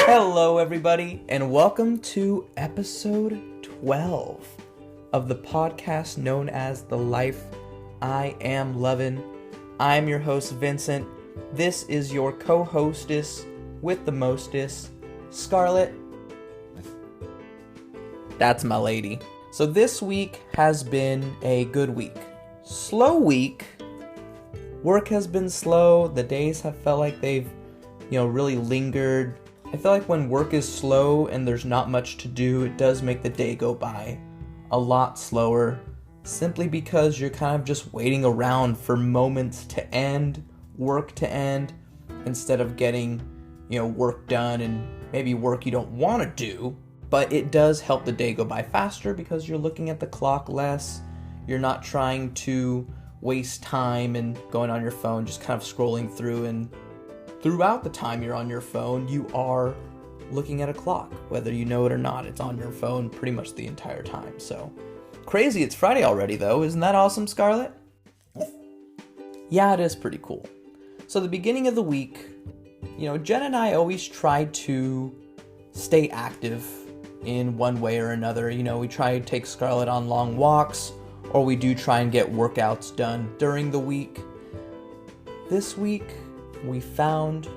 Hello, everybody, and welcome to episode 12 of the podcast known as The Life I Am Lovin'. I'm your host, Vincent. This is your co-hostess with the mostest, Scarlett. That's my lady. So this week has been a good week. Slow week. Work has been slow. The days have felt like they've, really lingered. I feel like when work is slow and there's not much to do, it does make the day go by a lot slower, simply because you're kind of just waiting around for moments to end, work to end, instead of getting, work done and maybe work you don't want to do. But it does help the day go by faster because you're looking at the clock less. You're not trying to waste time and going on your phone, just kind of scrolling through, and throughout the time you're on your phone, you are looking at a clock. Whether you know it or not, it's on your phone pretty much the entire time. So, crazy, it's Friday already though. Isn't that awesome, Scarlett? Yeah, it is pretty cool. So the beginning of the week, Jen and I always try to stay active in one way or another. We try to take Scarlett on long walks, or we do try and get workouts done during the week. This week, we found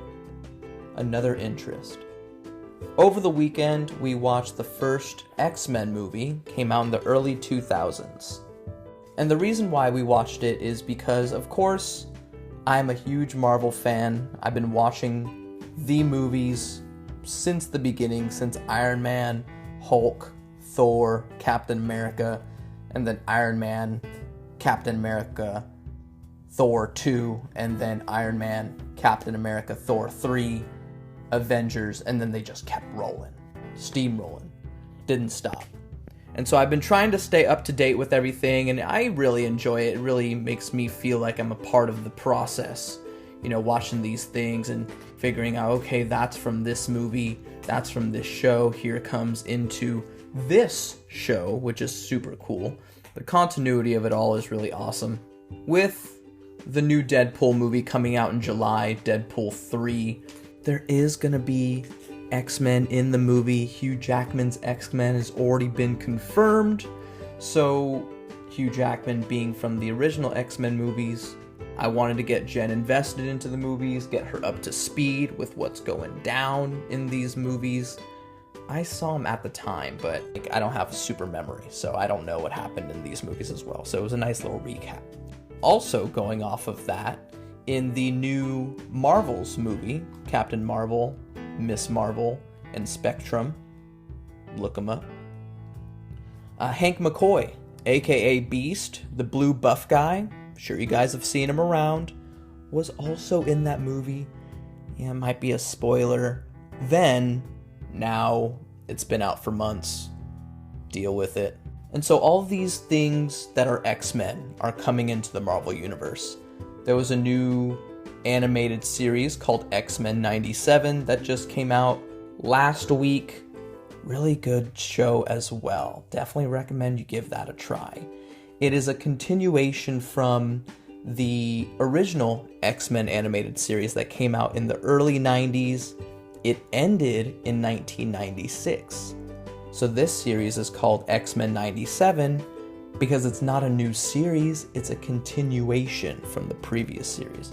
another interest. Over the weekend, we watched the first X-Men movie, came out in the early 2000s. And the reason why we watched it is because, of course, I'm a huge Marvel fan. I've been watching the movies since the beginning, since Iron Man, Hulk, Thor, Captain America, and then Iron Man, Captain America, Thor 2, and then Iron Man, Captain America, Thor 3, Avengers, and then they just kept rolling. Steamrolling. Didn't stop. And so I've been trying to stay up to date with everything, and I really enjoy it. It really makes me feel like I'm a part of the process, watching these things and figuring out, okay, that's from this movie, that's from this show, here it comes into this show, which is super cool. The continuity of it all is really awesome. With the new Deadpool movie coming out in July, Deadpool 3, there is going to be X-Men in the movie. Hugh Jackman's X-Men has already been confirmed. So, Hugh Jackman being from the original X-Men movies, I wanted to get Jen invested into the movies, get her up to speed with what's going down in these movies. I saw him at the time, but I don't have a super memory, so I don't know what happened in these movies as well. So it was a nice little recap. Also going off of that, in the new Marvels movie, Captain Marvel, Miss Marvel, and Spectrum, look them up. Hank McCoy, aka Beast, the blue buff guy, I'm sure you guys have seen him around, was also in that movie. Yeah, it might be a spoiler. Then, now, it's been out for months. Deal with it. And so all these things that are X-Men are coming into the Marvel Universe. There was a new animated series called X-Men 97 that just came out last week. Really good show as well. Definitely recommend you give that a try. It is a continuation from the original X-Men animated series that came out in the early 90s. It ended in 1996. So this series is called X-Men 97 because it's not a new series, it's a continuation from the previous series,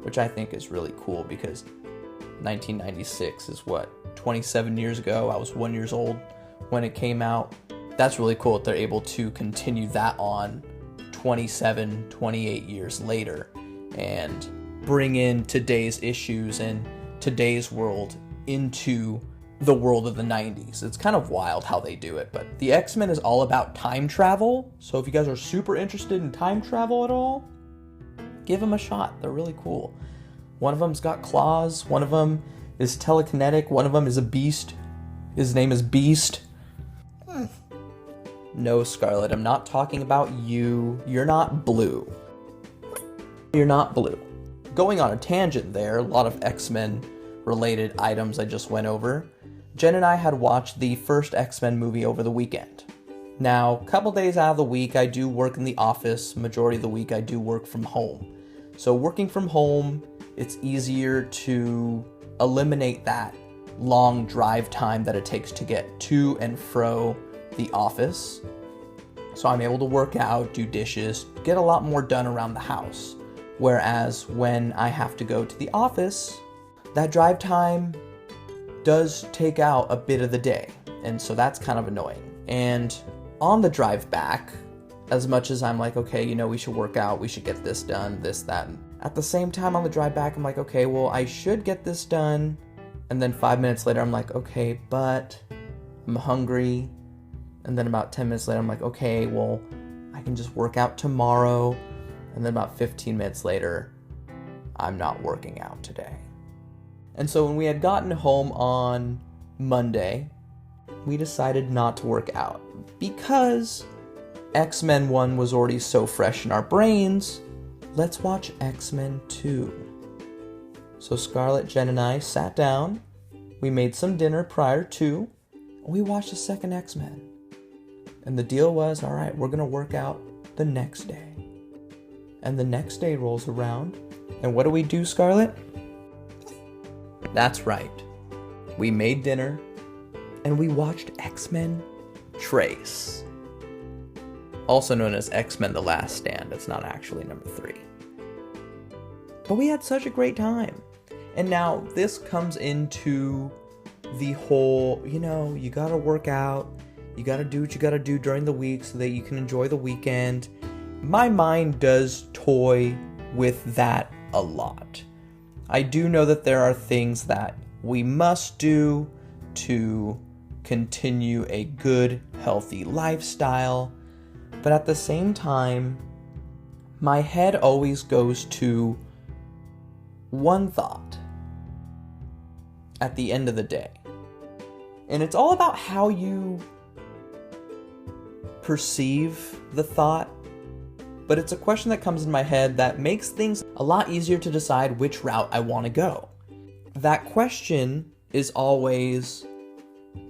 which I think is really cool because 1996 is 27 years ago. I was 1 year old when it came out. That's really cool that they're able to continue that on 27, 28 years later and bring in today's issues and today's world into the world of the 90s. It's kind of wild how they do it, but the X-Men is all about time travel, so if you guys are super interested in time travel at all, give them a shot. They're really cool. One of them's got claws, one of them is telekinetic, one of them is a beast. His name is Beast. No, Scarlett, I'm not talking about you. You're not blue. You're not blue. Going on a tangent there, a lot of X-Men related items I just went over. Jen and I had watched the first X-Men movie over the weekend. Now, a couple days out of the week, I do work in the office. Majority of the week, I do work from home. So working from home, it's easier to eliminate that long drive time that it takes to get to and fro the office. So I'm able to work out, do dishes, get a lot more done around the house. Whereas when I have to go to the office, that drive time does take out a bit of the day. And so that's kind of annoying. And on the drive back, as much as I'm like, okay, we should work out, we should get this done, this, that. At the same time on the drive back, I'm like, okay, well, I should get this done. And then 5 minutes later, I'm like, okay, but I'm hungry. And then about 10 minutes later, I'm like, okay, well, I can just work out tomorrow. And then about 15 minutes later, I'm not working out today. And so when we had gotten home on Monday, we decided not to work out because X-Men 1 was already so fresh in our brains. Let's watch X-Men 2. So Scarlett, Jen, and I sat down. We made some dinner prior to, and we watched the second X-Men. And the deal was, all right, we're going to work out the next day. And the next day rolls around, and what do, Scarlett? That's right. We made dinner, and we watched X-Men Trace. Also known as X-Men The Last Stand. It's not actually number 3. But we had such a great time. And now this comes into the whole, you gotta work out, you gotta do what you gotta do during the week so that you can enjoy the weekend. My mind does toy with that a lot. I do know that there are things that we must do to continue a good, healthy lifestyle, but at the same time, my head always goes to one thought at the end of the day. And it's all about how you perceive the thought, but it's a question that comes in my head that makes things a lot easier to decide which route I want to go. That question is always,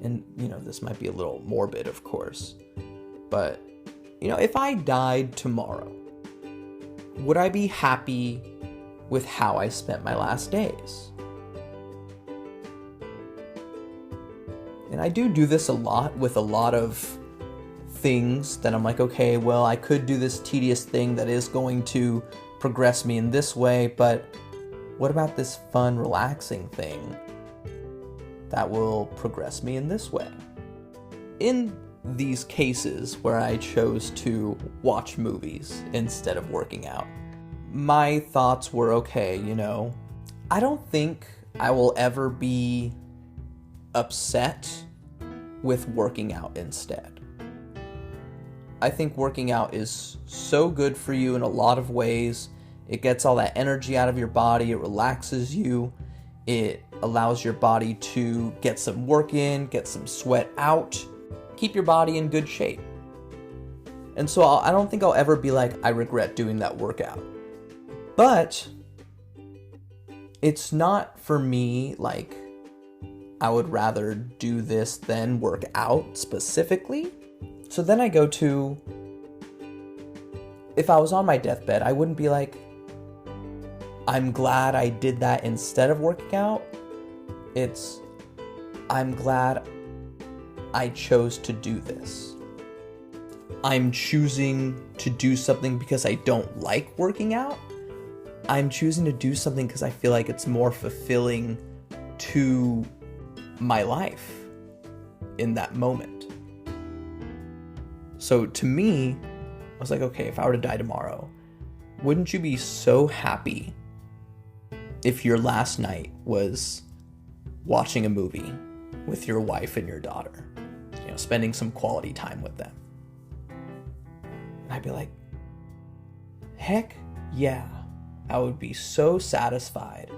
and this might be a little morbid, of course, but if I died tomorrow, would I be happy with how I spent my last days? And I do this a lot with a lot of things that I'm like, okay, well, I could do this tedious thing that is going to progress me in this way, but what about this fun, relaxing thing that will progress me in this way? In these cases where I chose to watch movies instead of working out, my thoughts were, okay, I don't think I will ever be upset with working out instead. I think working out is so good for you in a lot of ways. It gets all that energy out of your body, it relaxes you, it allows your body to get some work in, get some sweat out, keep your body in good shape. And so I don't think I'll ever be like, I regret doing that workout. But it's not for me like I would rather do this than work out specifically. So then I go to, if I was on my deathbed, I wouldn't be like, I'm glad I did that instead of working out. It's, I'm glad I chose to do this. I'm choosing to do something because I don't like working out. I'm choosing to do something because I feel like it's more fulfilling to my life in that moment. So to me, I was like, okay, if I were to die tomorrow, wouldn't you be so happy if your last night was watching a movie with your wife and your daughter, spending some quality time with them? And I'd be like, heck yeah, I would be so satisfied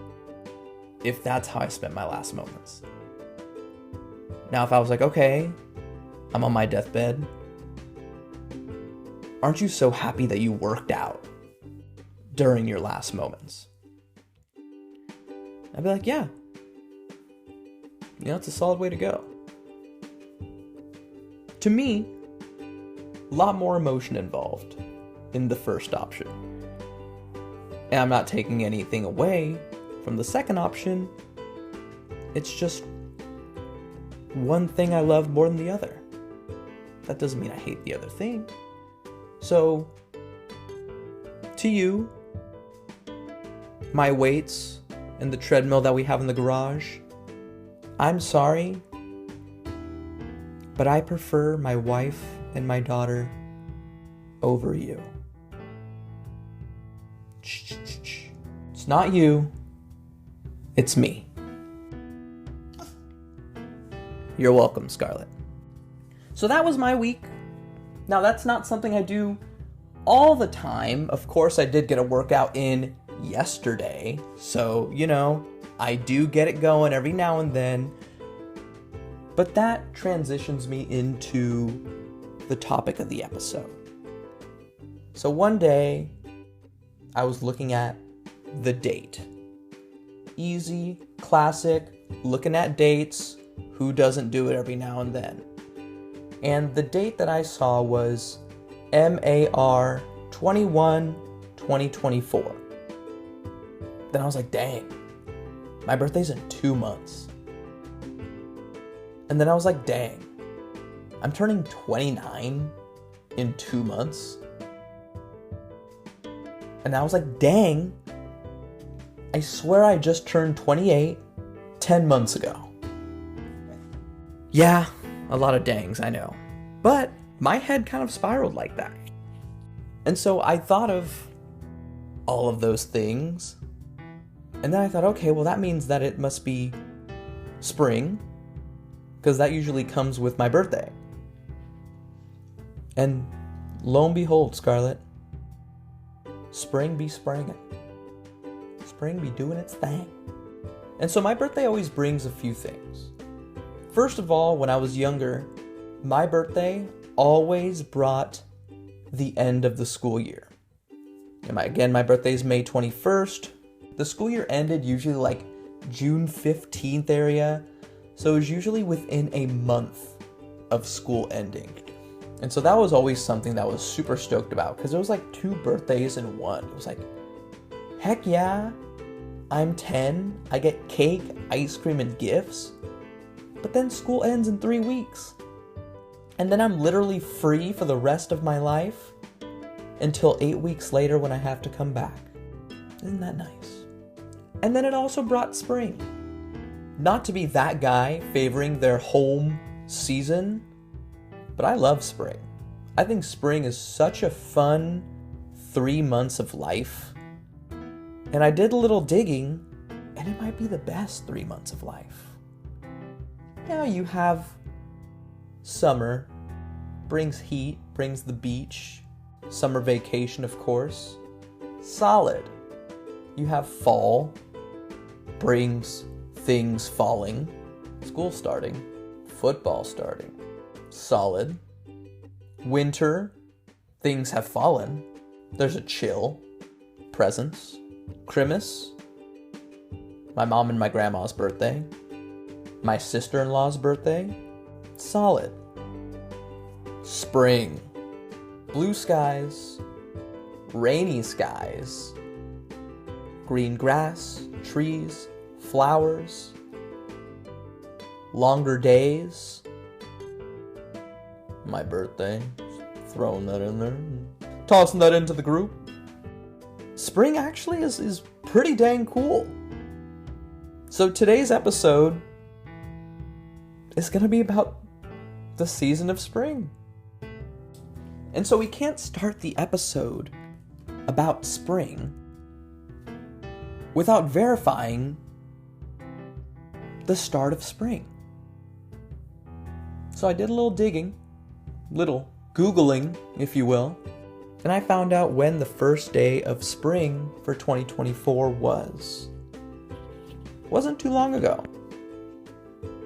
if that's how I spent my last moments. Now, if I was like, okay, I'm on my deathbed, aren't you so happy that you worked out during your last moments? I'd be like, yeah. It's a solid way to go. To me, a lot more emotion involved in the first option. And I'm not taking anything away from the second option. It's just one thing I love more than the other. That doesn't mean I hate the other thing. So, to you, my weights and the treadmill that we have in the garage, I'm sorry, but I prefer my wife and my daughter over you. It's not you, it's me. You're welcome, Scarlett. So that was my week. Now, that's not something I do all the time. Of course, I did get a workout in yesterday. So, I do get it going every now and then. But that transitions me into the topic of the episode. So one day, I was looking at The Date. Easy, classic, looking at dates. Who doesn't do it every now and then? And the date that I saw was MAR 21-2024. Then I was like, dang, my birthday's in 2 months. And then I was like, dang, I'm turning 29 in 2 months. And I was like, dang, I swear I just turned 28 10 months ago. Yeah, a lot of dangs, I know. But my head kind of spiraled like that. And so I thought of all of those things. And then I thought, okay, well, that means that it must be spring, because that usually comes with my birthday. And lo and behold, Scarlett, spring be sprangin'. Spring be doing its thing. And so my birthday always brings a few things. First of all, when I was younger, my birthday always brought the end of the school year. And my birthday is May 21st. The school year ended usually like June 15th area. So it was usually within a month of school ending. And so that was always something that I was super stoked about, because it was like 2 birthdays in one. It was like, heck yeah, I'm 10, I get cake, ice cream, and gifts. But then school ends in 3 weeks. And then I'm literally free for the rest of my life until 8 weeks later when I have to come back. Isn't that nice? And then it also brought spring. Not to be that guy favoring their home season, but I love spring. I think spring is such a fun 3 months of life. And I did a little digging, and it might be the best 3 months of life. Yeah, you have summer, brings heat, brings the beach, summer vacation, of course. Solid. You have fall, brings things falling, school starting, football starting. Solid. Winter, things have fallen. There's a chill, presents, Christmas, my mom and my grandma's birthday, my sister-in-law's birthday. Solid. Spring. Blue skies, rainy skies, green grass, trees, flowers, longer days. My birthday. Throwing that in there. Tossing that into the group. Spring actually is pretty dang cool. So today's episode is going to be about the season of spring. And so we can't start the episode about spring without verifying the start of spring. So I did a little digging, little Googling, if you will, and I found out when the first day of spring for 2024 was. It wasn't too long ago.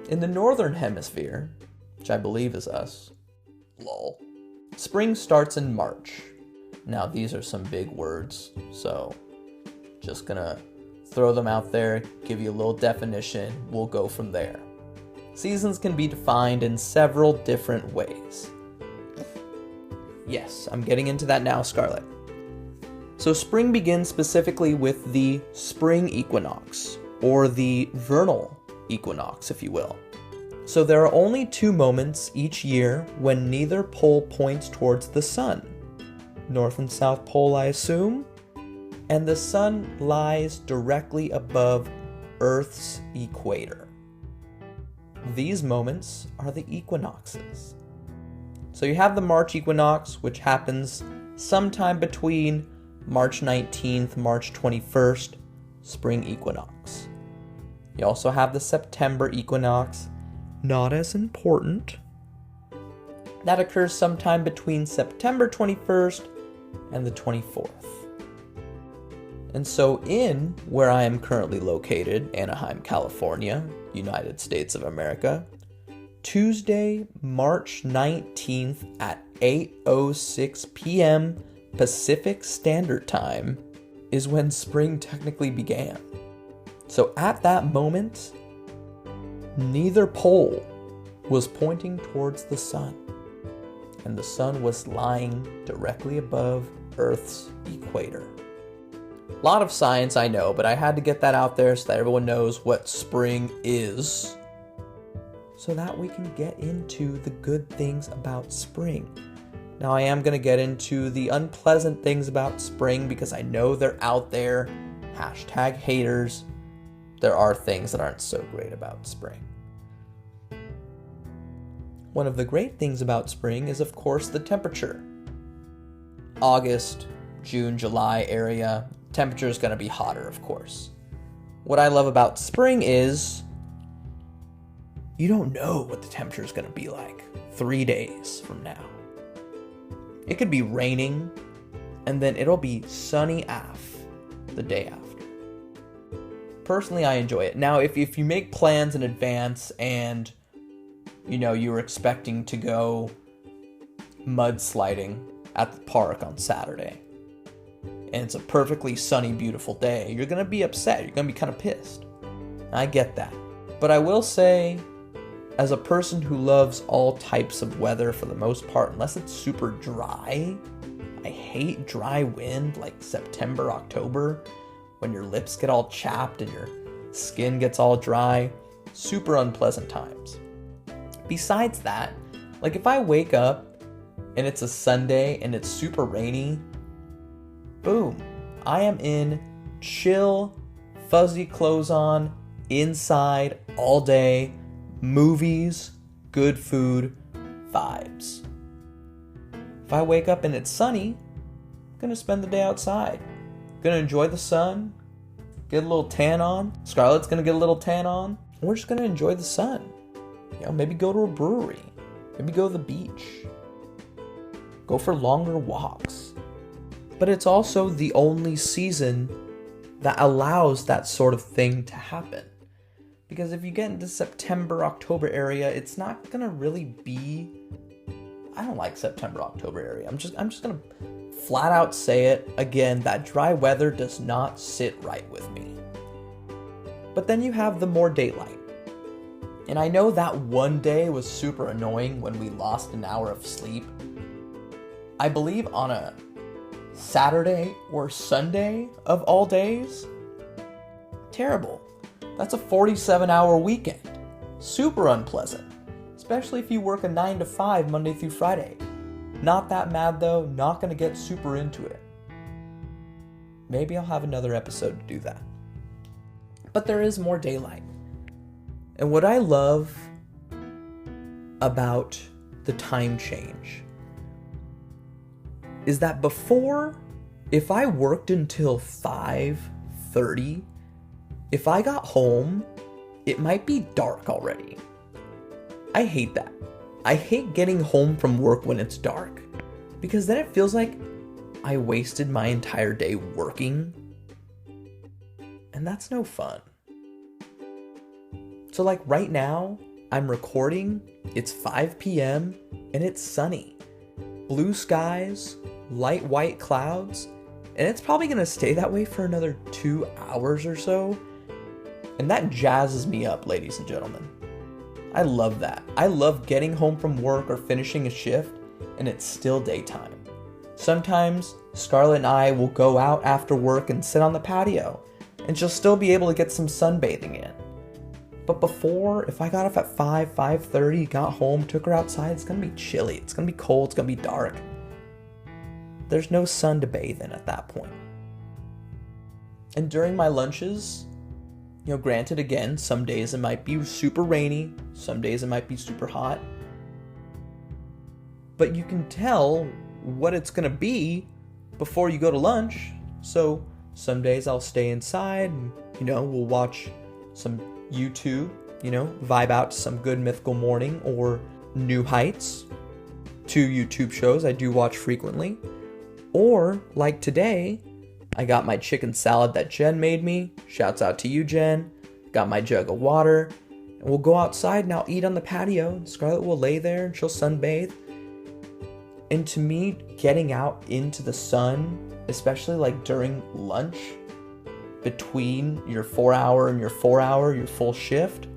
In the northern hemisphere, which I believe is us, lol, spring starts in March. Now these are some big words, so just gonna throw them out there, give you a little definition, we'll go from there. Seasons can be defined in several different ways. Yes, I'm getting into that now, Scarlett. So spring begins specifically with the spring equinox, or the vernal equinox, if you will. So there are only 2 moments each year when neither pole points towards the sun. North and South Pole, I assume. And the sun lies directly above Earth's equator. These moments are the equinoxes. So you have the March equinox, which happens sometime between March 19th, March 21st, spring equinox. You also have the September equinox, not as important. That occurs sometime between September 21st and the 24th. And so in where I am currently located, Anaheim, California, United States of America, Tuesday, March 19th at 8:06 p.m. Pacific Standard Time is when spring technically began. So at that moment, neither pole was pointing towards the sun, and the sun was lying directly above Earth's equator. A lot of science, I know, but I had to get that out there so that everyone knows what spring is, so that we can get into the good things about spring. Now, I am going to get into the unpleasant things about spring because I know they're out there. Hashtag haters. There are things that aren't so great about spring. One of the great things about spring is, of course, the temperature. August, June, July area, temperature is going to be hotter, of course. What I love about spring is you don't know what the temperature is going to be like 3 days from now. It could be raining, and then it'll be sunny AF the day after. Personally, I enjoy it. Now, if you make plans in advance and, you were expecting to go mudsliding at the park on Saturday, and it's a perfectly sunny, beautiful day, you're going to be upset. You're going to be kind of pissed. I get that. But I will say, as a person who loves all types of weather for the most part, unless it's super dry, I hate dry wind like September, October, when your lips get all chapped and your skin gets all dry. Super unpleasant times. Besides that, like if I wake up and it's a Sunday and it's super rainy, boom, I am in chill, fuzzy clothes on, inside all day, movies, good food, vibes. If I wake up and it's sunny, I'm gonna spend the day outside. Gonna enjoy the sun, get a little tan on. Scarlett's gonna get a little tan on. We're just gonna enjoy the sun. Maybe go to a brewery. Maybe go to the beach. Go for longer walks. But it's also the only season that allows that sort of thing to happen. Because if you get into September, October area, it's not gonna really be. I don't like September, October area. I'm just gonna flat out say it. Again, that dry weather does not sit right with me. But then you have the more daylight. And I know that one day was super annoying when we lost an hour of sleep. I believe on a Saturday or Sunday of all days. Terrible. That's a 47-hour weekend. Super unpleasant. Especially if you work a 9 to 5 Monday through Friday. Not that mad though, not gonna get super into it. Maybe I'll have another episode to do that. But there is more daylight. And what I love about the time change is that before, if I worked until 5:30, if I got home, it might be dark already. I hate that. I hate getting home from work when it's dark, because then it feels like I wasted my entire day working, and that's no fun. So like right now, I'm recording, it's 5 p.m. and it's sunny. Blue skies, light white clouds, and it's probably gonna stay that way for another 2 hours or so. And that jazzes me up, ladies and gentlemen. I love that. I love getting home from work or finishing a shift and it's still daytime. Sometimes Scarlett and I will go out after work and sit on the patio, and she'll still be able to get some sunbathing in. But before, if I got up at 5:30, got home, took her outside, it's gonna be chilly, it's gonna be cold, it's gonna be dark. There's no sun to bathe in at that point. And during my lunches, granted, again, some days it might be super rainy, some days it might be super hot. But you can tell what it's gonna be before you go to lunch. So some days I'll stay inside and, we'll watch some YouTube, vibe out to some Good Mythical Morning or New Heights, 2 YouTube shows I do watch frequently. Or, like today, I got my chicken salad that Jen made me. Shouts out to you, Jen. Got my jug of water. And we'll go outside and I'll eat on the patio. Scarlett will lay there and she'll sunbathe. And to me, getting out into the sun, especially like during lunch, between your 4-hour and your 4-hour, your full shift,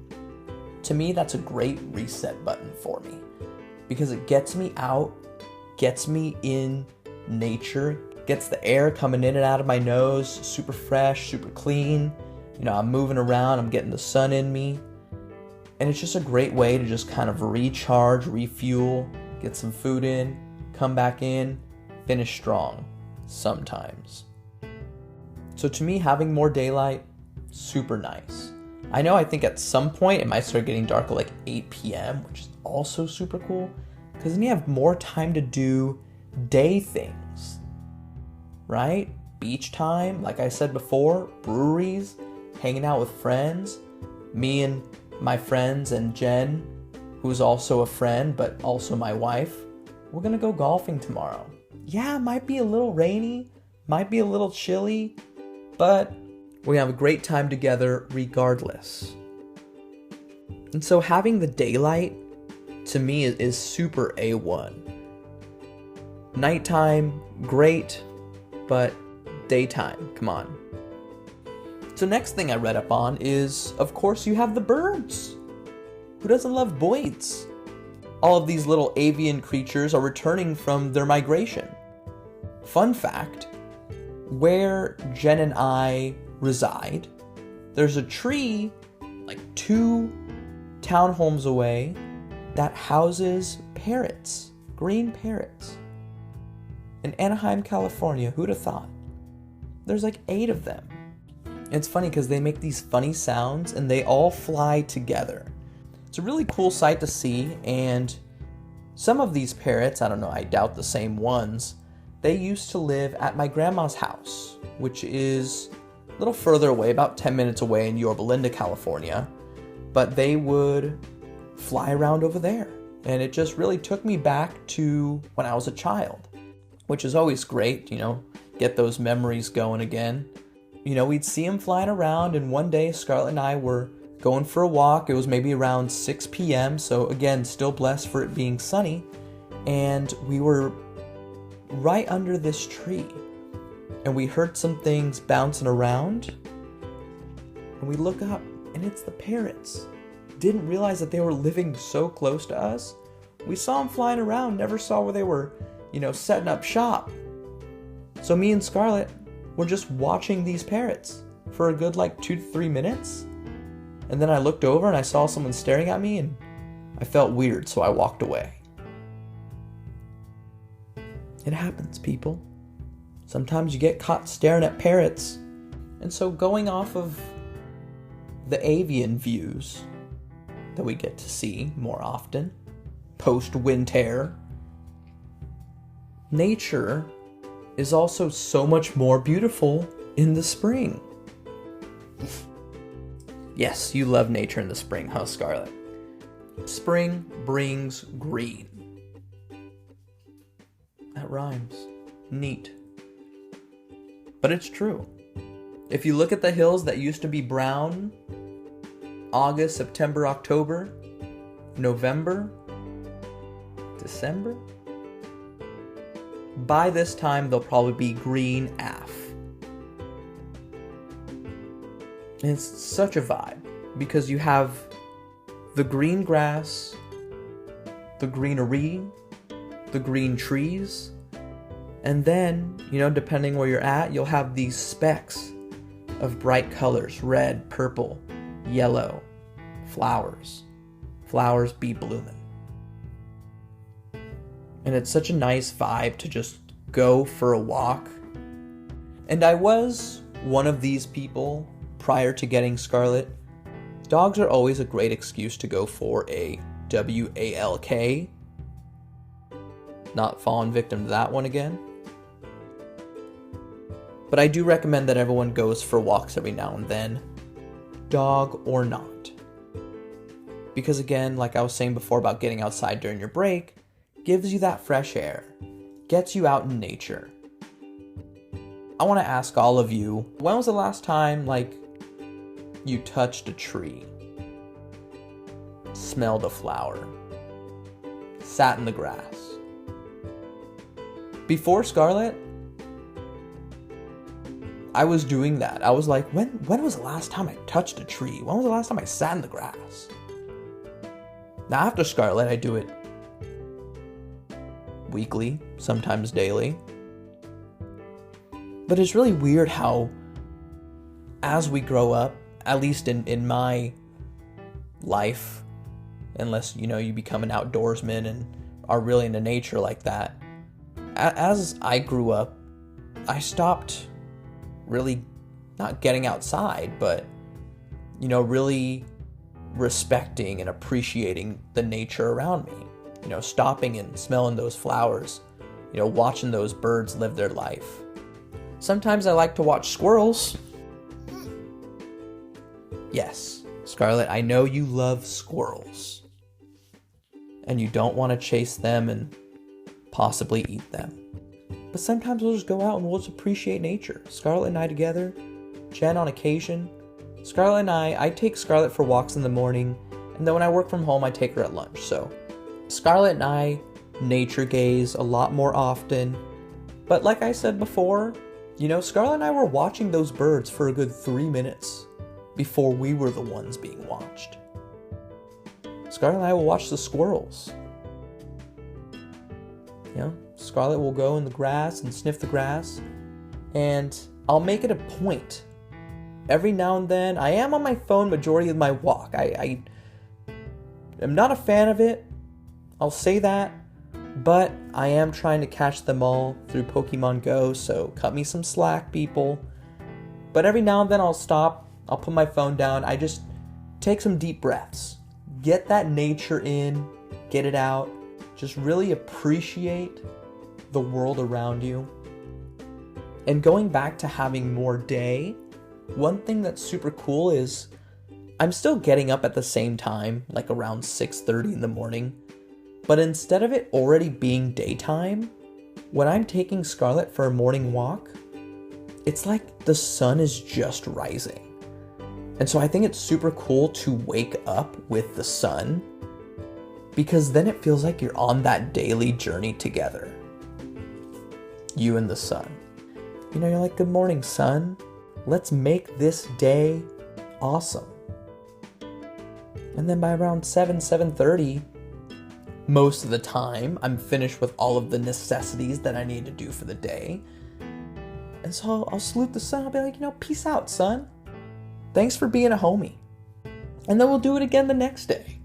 to me, that's a great reset button for me. Because it gets me out, gets me in nature, gets the air coming in and out of my nose, super fresh, super clean. I'm moving around, I'm getting the sun in me. And it's just a great way to just kind of recharge, refuel, get some food in, come back in, finish strong, sometimes. So to me, having more daylight, super nice. I think at some point it might start getting dark at like 8 p.m., which is also super cool, because then you have more time to do day things, right? Beach time, like I said before, breweries, hanging out with friends. Me and my friends and Jen, who's also a friend, but also my wife, we're gonna go golfing tomorrow. Yeah, it might be a little rainy, might be a little chilly, but we have a great time together regardless. And so having the daylight, to me, is super A1. Nighttime, great, but daytime, come on. So next thing I read up on is, of course, you have the birds. Who doesn't love boids? All of these little avian creatures are returning from their migration. Fun fact, where Jen and I reside, there's a tree like 2 townhomes away that houses parrots, green parrots. In Anaheim, California, who'd have thought? There's like 8 of them. It's funny because they make these funny sounds and they all fly together. It's a really cool sight to see, and some of these parrots, I don't know, I doubt the same ones, they used to live at my grandma's house, which is a little further away, about 10 minutes away in Yorba Linda, California, but they would fly around over there. And it just really took me back to when I was a child, which is always great, get those memories going again. We'd see them flying around, and one day Scarlett and I were going for a walk. It was maybe around 6 p.m., so again, still blessed for it being sunny, and we were right under this tree, and we heard some things bouncing around, and we look up, and it's the parrots. Didn't realize that they were living so close to us. We saw them flying around, never saw where they were, setting up shop. So me and Scarlett were just watching these parrots for a good 2 to 3 minutes, and then I looked over and I saw someone staring at me, and I felt weird, so I walked away. It happens, people. Sometimes you get caught staring at parrots. And so going off of the avian views that we get to see more often, post-winter, nature is also so much more beautiful in the spring. Yes, you love nature in the spring, huh, Scarlett? Spring brings green. That rhymes. Neat. But it's true. If you look at the hills that used to be brown, August, September, October, November, December, by this time they'll probably be green AF. And it's such a vibe because you have the green grass, the greenery, the green trees, and then, depending where you're at, you'll have these specks of bright colors, red, purple, yellow, flowers. Flowers be bloomin'. And it's such a nice vibe to just go for a walk. And I was one of these people prior to getting Scarlett. Dogs are always a great excuse to go for a WALK. Not fallen victim to that one again. But I do recommend that everyone goes for walks every now and then, dog or not. Because again, like I was saying before about getting outside during your break, gives you that fresh air, gets you out in nature. I want to ask all of you, when was the last time, you touched a tree, smelled a flower, sat in the grass? Before Scarlett, I was doing that. I was like, when was the last time I touched a tree? When was the last time I sat in the grass? Now after Scarlett, I do it weekly, sometimes daily. But it's really weird how, as we grow up, at least in my life, unless, you become an outdoorsman and are really into nature like that, as I grew up, I stopped really not getting outside, but, really respecting and appreciating the nature around me. Stopping and smelling those flowers, watching those birds live their life. Sometimes I like to watch squirrels. Yes, Scarlett, I know you love squirrels. And you don't want to chase them and possibly eat them. But sometimes we'll just go out and we'll just appreciate nature. Scarlett and I together, Jen on occasion. Scarlett and I take Scarlett for walks in the morning, and then when I work from home, I take her at lunch. So Scarlett and I nature gaze a lot more often. But like I said before, Scarlett and I were watching those birds for a good 3 minutes before we were the ones being watched. Scarlett and I will watch the squirrels. Scarlett will go in the grass and sniff the grass, and I'll make it a point. Every now and then, I am on my phone majority of my walk. I am not a fan of it, I'll say that, but I am trying to catch them all through Pokemon Go, so cut me some slack, people. But every now and then I'll stop, I'll put my phone down, I just take some deep breaths. Get that nature in, get it out, just really appreciate the world around you. And going back to having more day, one thing that's super cool is I'm still getting up at the same time, like around 6:30 in the morning. But instead of it already being daytime, when I'm taking Scarlett for a morning walk, it's like the sun is just rising. And so I think it's super cool to wake up with the sun, because then it feels like you're on that daily journey together. You and the sun. You're like, good morning, sun. Let's make this day awesome. And then by around 7:30, most of the time, I'm finished with all of the necessities that I need to do for the day. And so I'll salute the sun. I'll be like, peace out, sun. Thanks for being a homie. And then we'll do it again the next day.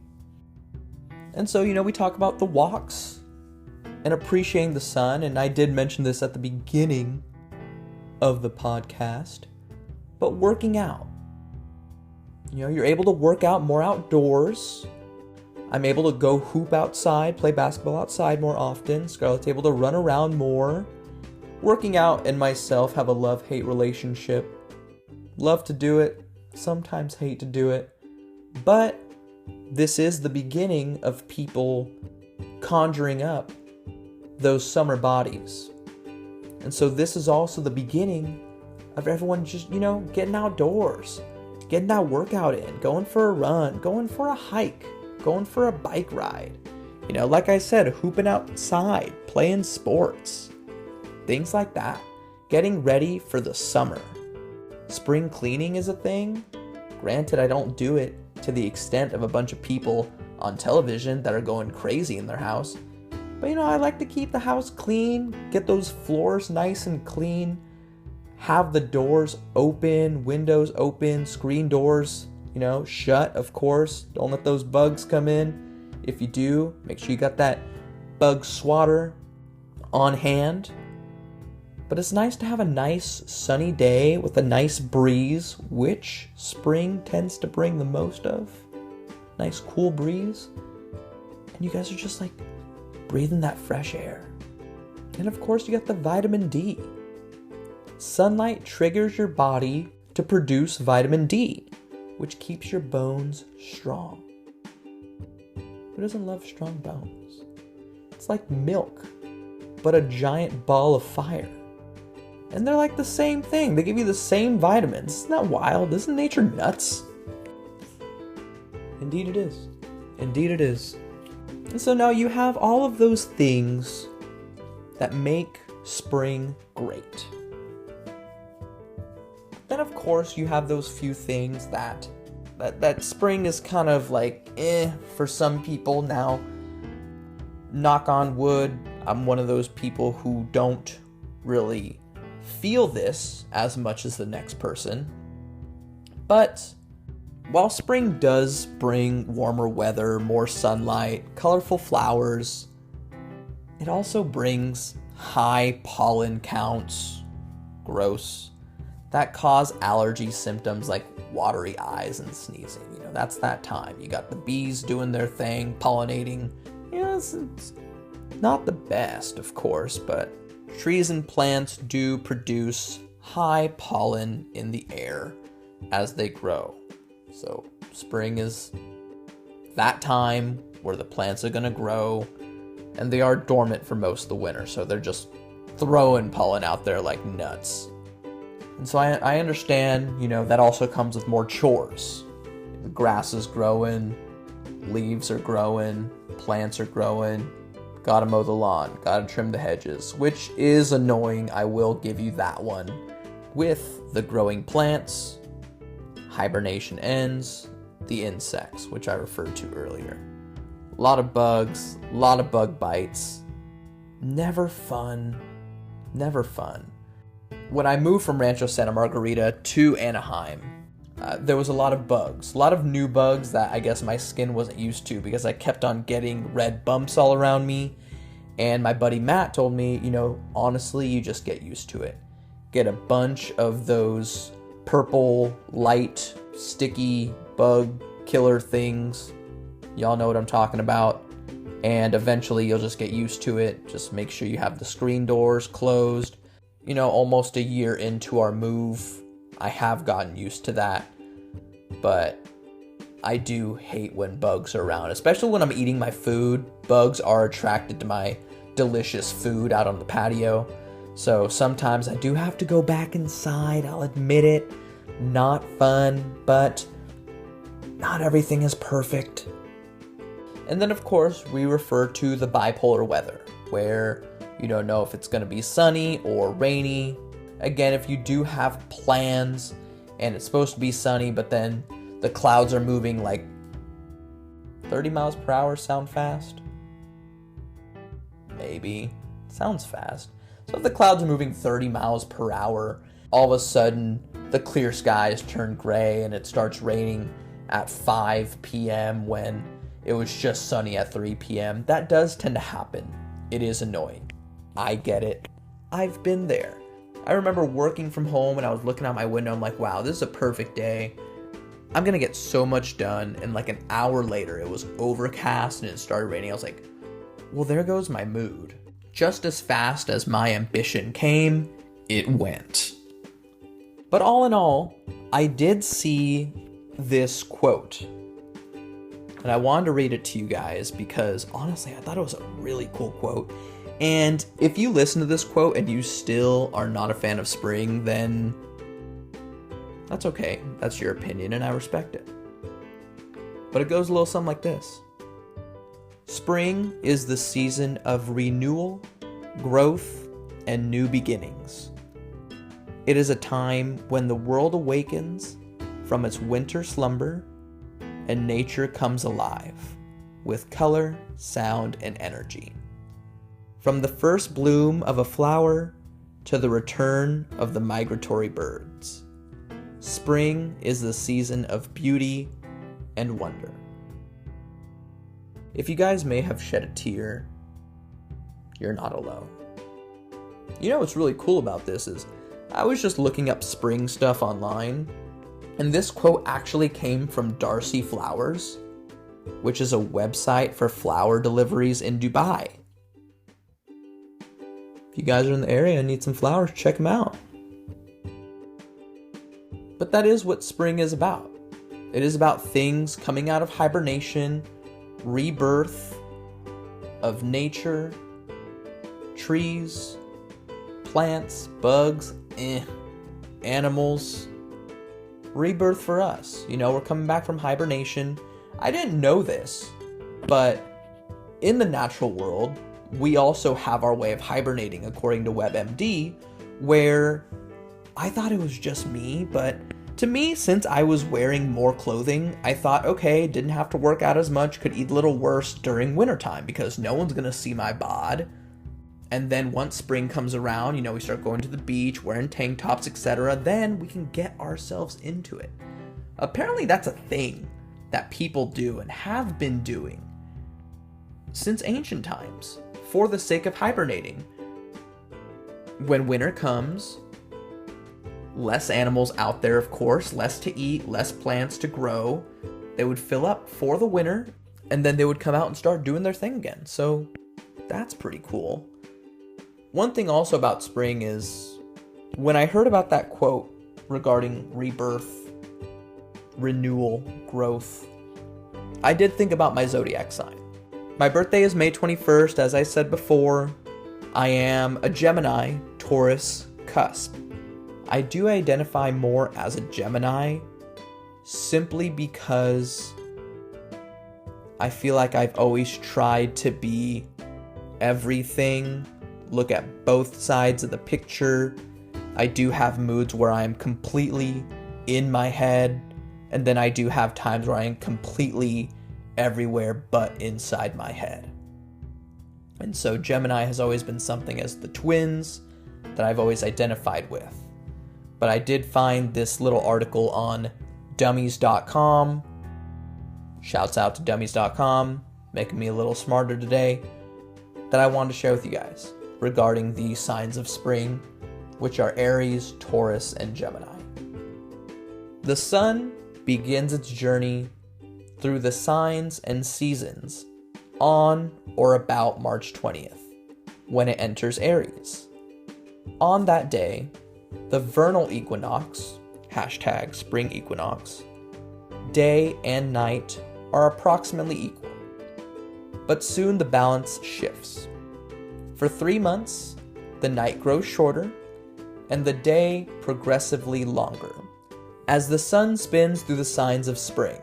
And so, we talk about the walks and appreciating the sun. And I did mention this at the beginning of the podcast. But working out. You're able to work out more outdoors. I'm able to go hoop outside, play basketball outside more often. Scarlett's able to run around more. Working out and myself have a love-hate relationship. Love to do it, sometimes hate to do it. But this is the beginning of people conjuring up those summer bodies. And so this is also the beginning of everyone just, getting outdoors, getting that workout in, going for a run, going for a hike, going for a bike ride. Like I said, hooping outside, playing sports, things like that. Getting ready for the summer. Spring cleaning is a thing. Granted, I don't do it to the extent of a bunch of people on television that are going crazy in their house. But I like to keep the house clean, get those floors nice and clean, have the doors open, windows open, screen doors shut, of course. Don't let those bugs come in. If you do, make sure you got that bug swatter on hand. But it's nice to have a nice sunny day with a nice breeze, which spring tends to bring the most of. Nice cool breeze. And you guys are just like breathing that fresh air. And of course you got the vitamin D. Sunlight triggers your body to produce vitamin D, which keeps your bones strong. Who doesn't love strong bones? It's like milk, but a giant ball of fire. And they're like the same thing. They give you the same vitamins. Isn't that wild? Isn't nature nuts? Indeed it is. Indeed it is. And so now you have all of those things that make spring great. Then of course you have those few things that spring is kind of like for some people. Now, knock on wood, I'm one of those people who don't really feel this as much as the next person. But while spring does bring warmer weather, more sunlight, colorful flowers, it also brings high pollen counts, gross, that cause allergy symptoms like watery eyes and sneezing. That's that time. You got the bees doing their thing, pollinating. It's not the best, of course, but trees and plants do produce high pollen in the air as they grow. So spring is that time where the plants are going to grow, and they are dormant for most of the winter, so they're just throwing pollen out there like nuts. And so I understand, that also comes with more chores. The grass is growing, leaves are growing, plants are growing, gotta mow the lawn, gotta trim the hedges, which is annoying, I will give you that one. With the growing plants, hibernation ends, the insects, which I referred to earlier. A lot of bugs, a lot of bug bites. Never fun. Never fun. When I moved from Rancho Santa Margarita to Anaheim, there was a lot of bugs. A lot of new bugs that I guess my skin wasn't used to because I kept on getting red bumps all around me. And my buddy Matt told me, honestly, you just get used to it. Get a bunch of those purple, light, sticky bug killer things. Y'all know what I'm talking about. And eventually you'll just get used to it. Just make sure you have the screen doors closed. Almost a year into our move, I have gotten used to that. But I do hate when bugs are around, especially when I'm eating my food. Bugs are attracted to my delicious food out on the patio. So sometimes I do have to go back inside, I'll admit it. Not fun, but not everything is perfect. And then of course we refer to the bipolar weather, where you don't know if it's going to be sunny or rainy. Again, if you do have plans and it's supposed to be sunny, but then the clouds are moving like 30 miles per hour, sound fast? Maybe. Sounds fast. So if the clouds are moving 30 miles per hour, all of a sudden the clear skies turn gray and it starts raining at 5 p.m. when it was just sunny at 3 p.m. That does tend to happen. It is annoying. I get it. I've been there. I remember working from home and I was looking out my window. I'm like, wow, this is a perfect day. I'm going to get so much done. And like an hour later, it was overcast and it started raining. I was like, well, there goes my mood. Just as fast as my ambition came, it went. But all in all, I did see this quote. And I wanted to read it to you guys because honestly, I thought it was a really cool quote. And if you listen to this quote and you still are not a fan of spring, then that's okay. That's your opinion and I respect it. But it goes a little something like this. Spring is the season of renewal, growth, and new beginnings. It is a time when the world awakens from its winter slumber and nature comes alive with color, sound, and energy. From the first bloom of a flower to the return of the migratory birds, Spring is the season of beauty and wonder. If you guys may have shed a tear, you're not alone. You know what's really cool about this is I was just looking up spring stuff online, and this quote actually came from Darcy Flowers, which is a website for flower deliveries in Dubai. If you guys are in the area and need some flowers, check them out. But that is what spring is about. It is about things coming out of hibernation, rebirth of nature, trees, plants, bugs, animals. Rebirth for us. You know, we're coming back from hibernation. I didn't know this, but in the natural world, we also have our way of hibernating according to WebMD, where I thought it was just me, but to me, since I was wearing more clothing, I thought, okay, didn't have to work out as much, could eat a little worse during wintertime because no one's gonna see my bod. And then once spring comes around, you know, we start going to the beach, wearing tank tops, etc., then we can get ourselves into it. Apparently that's a thing that people do and have been doing since ancient times for the sake of hibernating. When winter comes, less animals out there, of course, less to eat, less plants to grow. They would fill up for the winter, and then they would come out and start doing their thing again. So that's pretty cool. One thing also about spring is when I heard about that quote regarding rebirth, renewal, growth, I did think about my zodiac sign. My birthday is May 21st, as I said before. I am a Gemini, Taurus, cusp. I do identify more as a Gemini simply because I feel like I've always tried to be everything, look at both sides of the picture. I do have moods where I'm completely in my head, and then I do have times where I am completely everywhere but inside my head. And so Gemini has always been something as the twins that I've always identified with. But I did find this little article on dummies.com. Shouts out to dummies.com, making me a little smarter today, that I wanted to share with you guys regarding the signs of spring, which are Aries, Taurus, and Gemini. The sun begins its journey through the signs and seasons on or about March 20th, when it enters Aries. On that day, the vernal equinox, hashtag spring equinox, day and night are approximately equal. But soon the balance shifts. For 3 months, the night grows shorter and the day progressively longer as the sun spins through the signs of spring,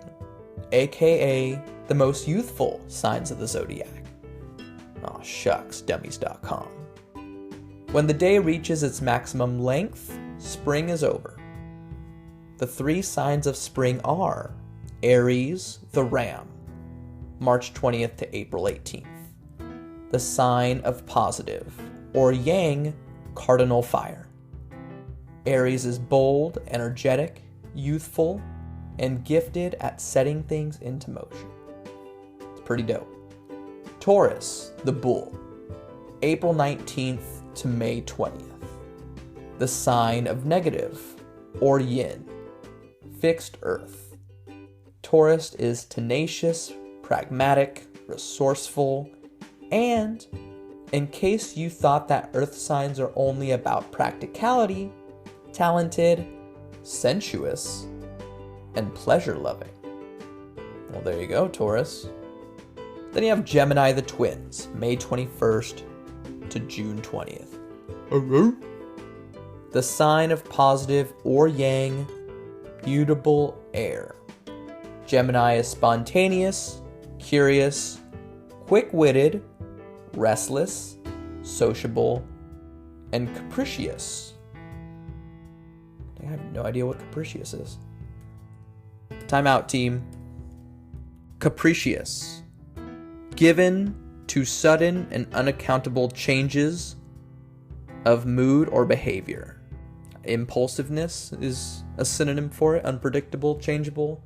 aka the most youthful signs of the zodiac. Aw shucks, dummies.com. When the day reaches its maximum length, spring is over. The 3 signs of spring are Aries, the ram, March 20th to April 18th. The sign of positive, or yang, cardinal fire. Aries is bold, energetic, youthful, and gifted at setting things into motion. It's pretty dope. Taurus, the bull, April 19th to May 20th. The sign of negative, or yin, fixed earth. Taurus is tenacious, pragmatic, resourceful, and in case you thought that earth signs are only about practicality, talented, sensuous, and pleasure-loving. Well, there you go, Taurus. Then you have Gemini the twins, May 21st to June 20th. The sign of positive or yang, mutable air. Gemini is spontaneous, curious, quick-witted, restless, sociable, and capricious. I have no idea what capricious is. Time out, team. Capricious. Given to sudden and unaccountable changes of mood or behavior. Impulsiveness is a synonym for it. Unpredictable, changeable.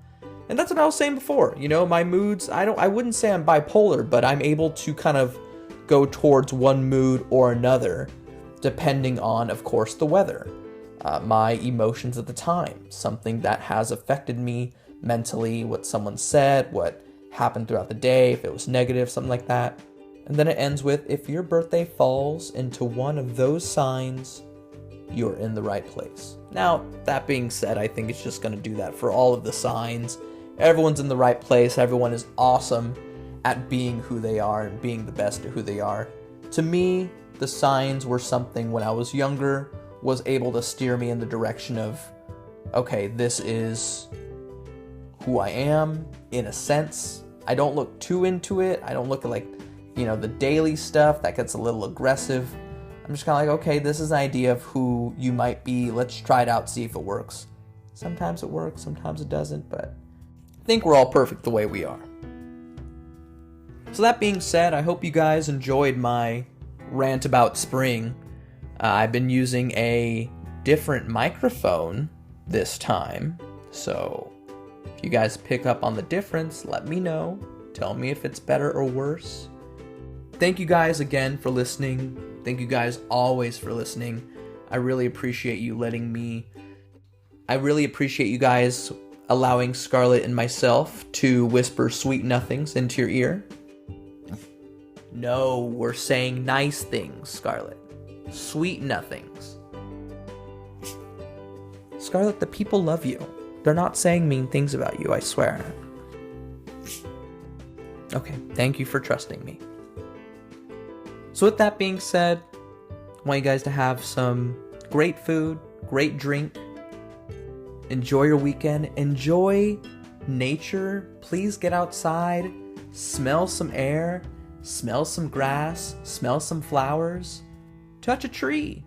And that's what I was saying before. You know, my moods, I wouldn't say I'm bipolar, but I'm able to kind of go towards one mood or another, depending on, of course, the weather, my emotions at the time, something that has affected me mentally, what someone said, what happened throughout the day, if it was negative, something like that. And then it ends with, if your birthday falls into one of those signs, you're in the right place. Now, that being said, I think it's just going to do that for all of the signs. Everyone's in the right place. Everyone is awesome at being who they are and being the best at who they are. To me, the signs were something when I was younger, was able to steer me in the direction of, okay, this is who I am, in a sense. I don't look too into it. I don't look at the daily stuff that gets a little aggressive. I'm just kind of like, okay, this is an idea of who you might be. Let's try it out, see if it works. Sometimes it works, sometimes it doesn't, but I think we're all perfect the way we are. So that being said, I hope you guys enjoyed my rant about spring. I've been using a different microphone this time, so if you guys pick up on the difference, let me know. Tell me if it's better or worse. Thank you guys again for listening. Thank you guys always for listening. I really appreciate you guys allowing Scarlett and myself to whisper sweet nothings into your ear. No, we're saying nice things, Scarlett. Sweet nothings. Scarlett, the people love you. They're not saying mean things about you, I swear. Okay, thank you for trusting me. So with that being said, I want you guys to have some great food, great drink. Enjoy your weekend. Enjoy nature. Please get outside. Smell some air. Smell some grass. Smell some flowers. Touch a tree.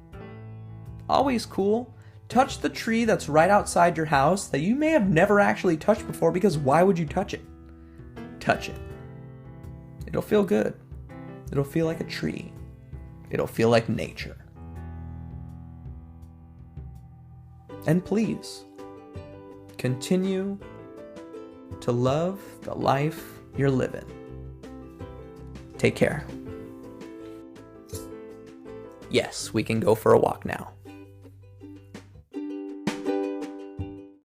Always cool. Touch the tree that's right outside your house that you may have never actually touched before, because why would you touch it? Touch it. It'll feel good. It'll feel like a tree. It'll feel like nature. And please, continue to love the life you're living. Take care. Yes, we can go for a walk now.